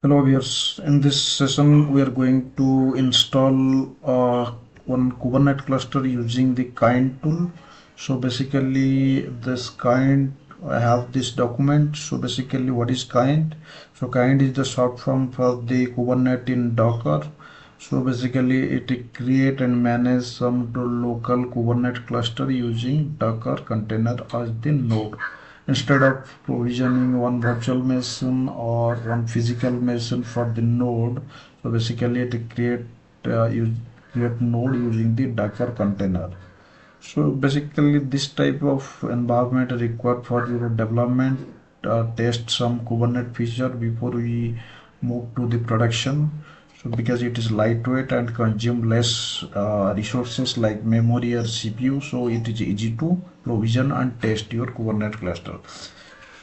Hello viewers, in this session we are going to install one Kubernetes cluster using the kind tool. So basically this kind, I have this document. So basically what is kind? So kind is the short form for the Kubernetes in Docker. So basically it create and manage some local Kubernetes cluster using Docker container as the node. Instead of provisioning one virtual machine or one physical machine for the node, so basically it create node using the Docker container. So basically this type of environment is required for your development, test some Kubernetes feature before we move to the production. So because it is lightweight and consume less resources like memory or CPU, so it is easy to provision and test your Kubernetes cluster.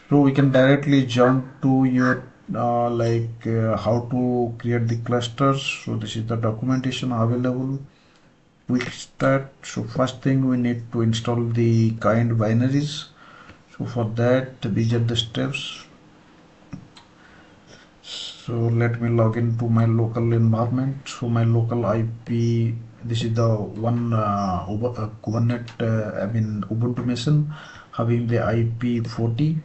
So we can directly jump to your how to create the clusters. So this is the documentation available. Quick start. So first thing we need to install the kind binaries. So for that these are the steps. So let me log into my local environment. So my local IP, this is the one Kubernetes Ubuntu machine having the IP 40,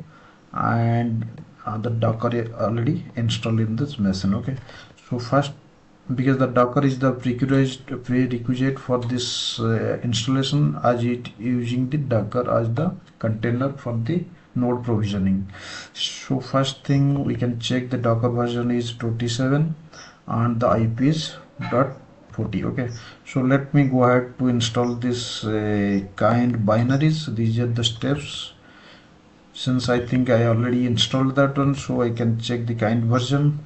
and the Docker is already installed in this machine. Okay, so first, because the Docker is the prerequisite for this installation, as it using the Docker as the container for the node provisioning. So first thing we can check the Docker version is 27 and the IP is .40. Okay, so let me go ahead to install this kind binaries. These are the steps. Since I think I already installed that one, so I can check the kind version.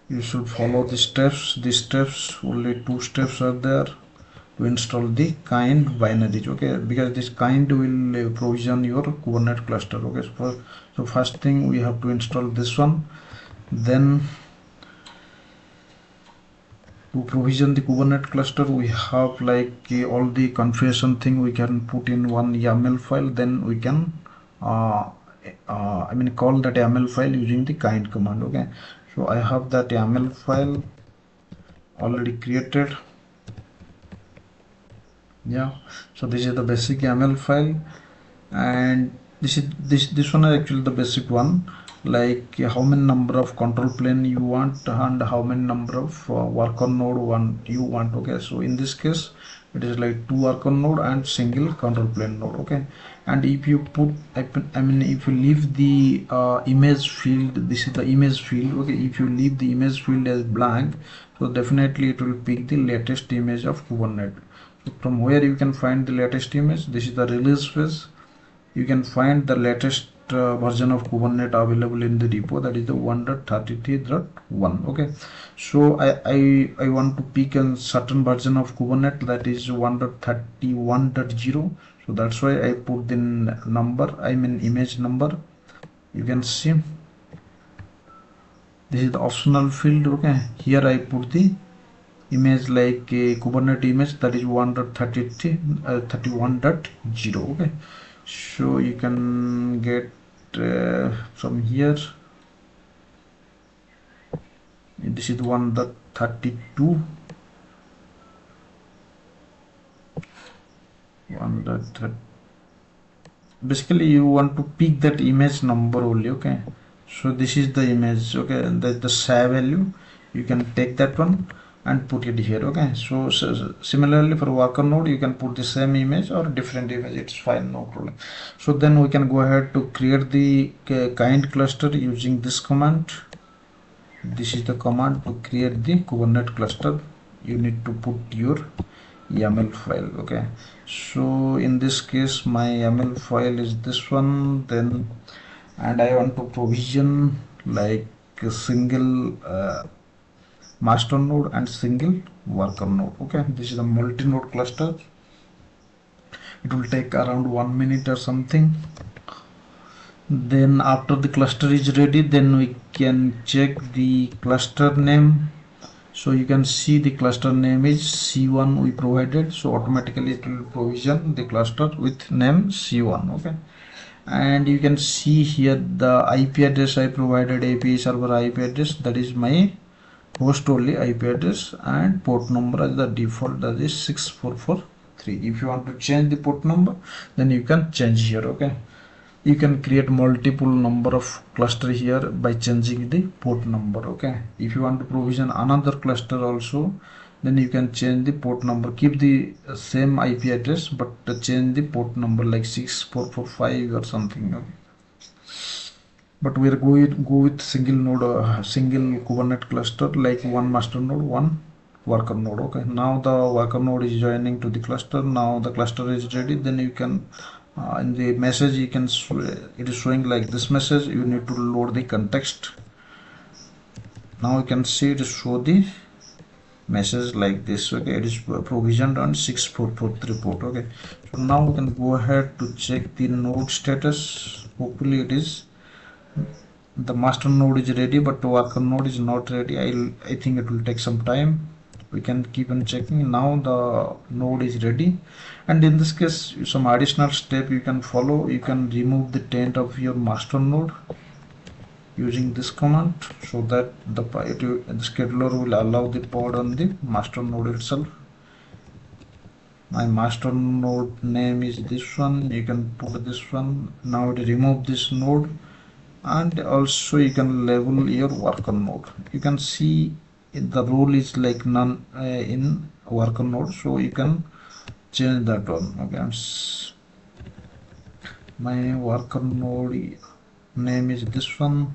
You should follow the steps. These steps, only 2 steps are there to install the kind binaries. Okay, because this kind will provision your Kubernetes cluster. Okay, so first thing we have to install this one. Then to provision the Kubernetes cluster, we have like all the configuration thing we can put in one YAML file. Then we can call that YAML file using the kind command. Okay, so I have that YAML file already created. Yeah, so this is the basic YAML file, and this one is actually the basic one, like how many number of control plane you want and how many number of worker node one you want. Okay, so in this case it is like 2 worker node and single control plane node. Okay, and if you put if you leave the image field, this is the image field. Okay, if you leave the image field as blank, so definitely it will pick the latest image of Kubernetes. So from where you can find the latest image, this is the release phase. You can find the latest version of Kubernetes available in the repo, that is the 1.33.1. okay, so I want to pick a certain version of Kubernetes, that is 1.31.0. so that's why I put the number, image number. You can see this is the optional field. Okay, here I put the image like a Kubernetes image, that is 1.31.0. okay, so you can get from here. This is 1.32. 1.30. basically you want to pick that image number only. Okay, so this is the image. Okay, and that's the SAV value. You can take that one and put it here. Okay, so similarly for worker node you can put the same image or different image, it's fine, no problem. So then we can go ahead to create the kind cluster using this command. This is the command to create the Kubernetes cluster. You need to put your YAML file. Okay, so in this case my YAML file is this one. Then and I want to provision like a single master node and single worker node. Okay, this is a multi-node cluster. It will take around 1 minute or something. Then after the cluster is ready, then we can check the cluster name. So you can see the cluster name is C1 we provided, so automatically it will provision the cluster with name C1. Okay, and you can see here the IP address I provided, API server IP address, that is my host only IP address, and port number as the default, that is 6443. if you want to change the port number, then you can change here. Okay, you can create multiple number of cluster here by changing the port number. Okay, if you want to provision another cluster also, then you can change the port number, keep the same IP address, but change the port number like 6445 or something. Okay, but we are going go with single node, single Kubernetes cluster, like one master node, one worker node. Okay, now the worker node is joining to the cluster. Now the cluster is ready. Then you can in the message you can it is showing like this message. You need to load the context. Now you can see it show the message like this. Okay, it is provisioned on 6443 port. Okay, so now we can go ahead to check the node status. Hopefully it is, the master node is ready, but the worker node is not ready. I think it will take some time. We can keep on checking. Now the node is ready, and in this case some additional step you can follow. You can remove the taint of your master node using this command, so that the scheduler will allow the pod on the master node itself. My master node name is this one. You can put this one. Now it remove this node, and also you can label your worker node. You can see the role is like none in worker node, so you can change that one. Okay, my worker node name is this one.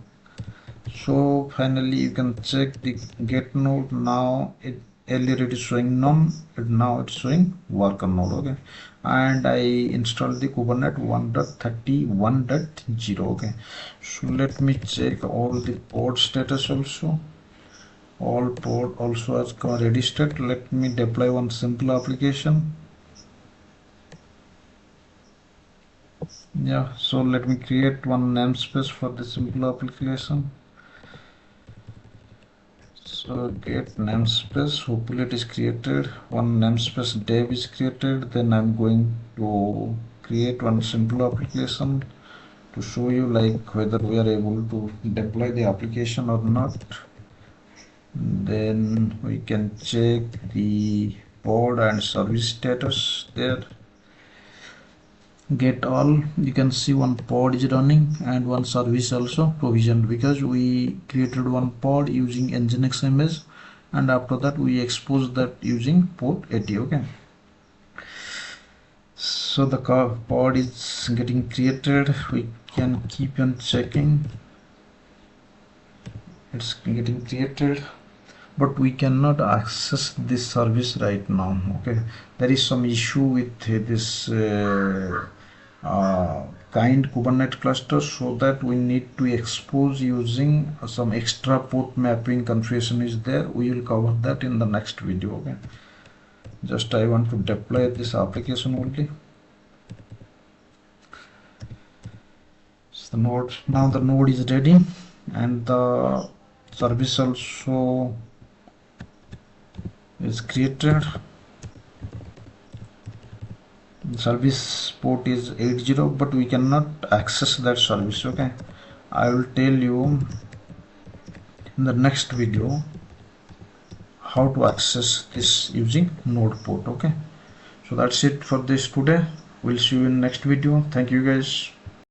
So finally you can check the get node. Now earlier it is showing none, now it's showing worker node. Okay, and I installed the Kubernetes 1.31.0. okay, so let me check all the pod status also. All pod also has ready state. Let me deploy one simple application. Yeah, so let me create one namespace for the simple application. So get namespace, hopefully it is created. One namespace dev is created. Then I'm going to create one simple application to show you like whether we are able to deploy the application or not. Then we can check the pod and service status there. Get all, you can see one pod is running and one service also provisioned, because we created one pod using nginx image, and after that we exposed that using port 80. Okay, so the pod is getting created. We can keep on checking. It's getting created, but we cannot access this service right now. Okay, there is some issue with this kind Kubernetes cluster, so that we need to expose using some extra port mapping configuration is there. We will cover that in the next video. Okay, just I want to deploy this application only. So the node, now the node is ready, and the service also is created. Service port is 80, but we cannot access that service. Okay, I will tell you in the next video how to access this using node port. Okay, so that's it for this today. We'll see you in next video. Thank you guys.